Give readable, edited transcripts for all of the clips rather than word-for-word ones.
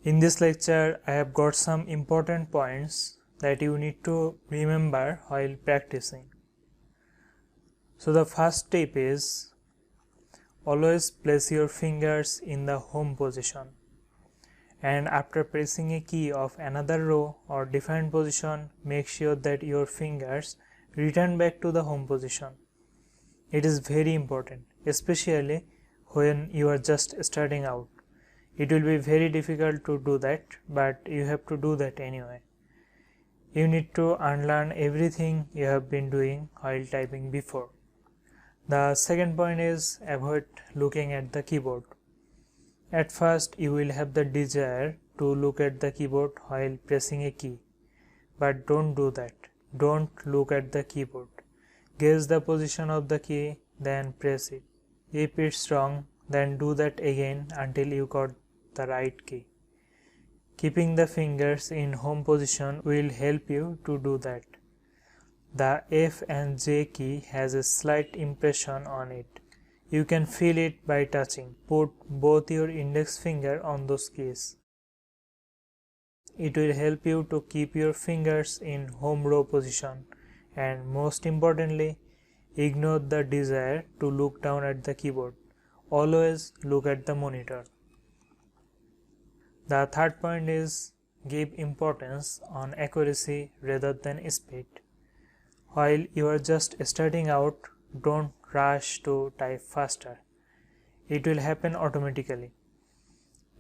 In this lecture, I have got some important points that you need to remember while practicing. So the first tip is always place your fingers in the home position, and after pressing a key of another row or different position, make sure that your fingers return back to the home position. It is very important, especially when you are just starting out. It will be very difficult to do that, but you have to do that anyway. You need to unlearn everything you have been doing while typing before. The second point is avoid looking at the keyboard. At first, you will have the desire to look at the keyboard while pressing a key, but don't do that. Don't look at the keyboard. Guess the position of the key, then press it. If it's wrong, then do that again until you got the right key. Keeping the fingers in home position will help you to do that. The F and J key has a slight impression on it. You can feel it by touching. Put both your index finger on those keys. It will help you to keep your fingers in home row position, and most importantly, ignore the desire to look down at the keyboard. Always look at the monitor. The third point is give importance on accuracy rather than speed. While you are just starting out, don't rush to type faster. It will happen automatically.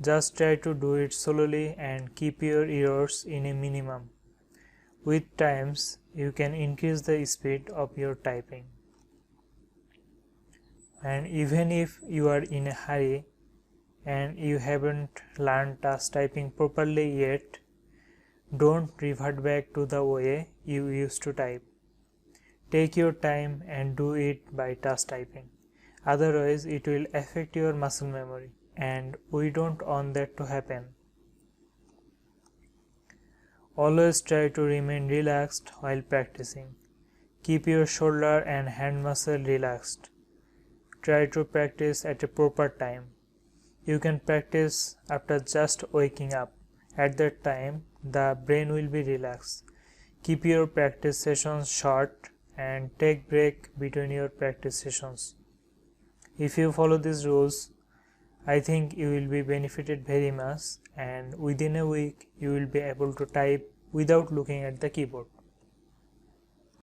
Just try to do it slowly and keep your errors in a minimum. With times, you can increase the speed of your typing. And even if you are in a hurry and you haven't learned task typing properly yet, don't revert back to the way you used to type. Take your time and do it by task typing. Otherwise, it will affect your muscle memory, and we don't want that to happen. Always try to remain relaxed while practicing. Keep your shoulder and hand muscle relaxed. Try to practice at a proper time. You can practice after just waking up. At that time, the brain will be relaxed. Keep your practice sessions short and take break between your practice sessions. If you follow these rules, I think you will be benefited very much, and within a week you will be able to type without looking at the keyboard.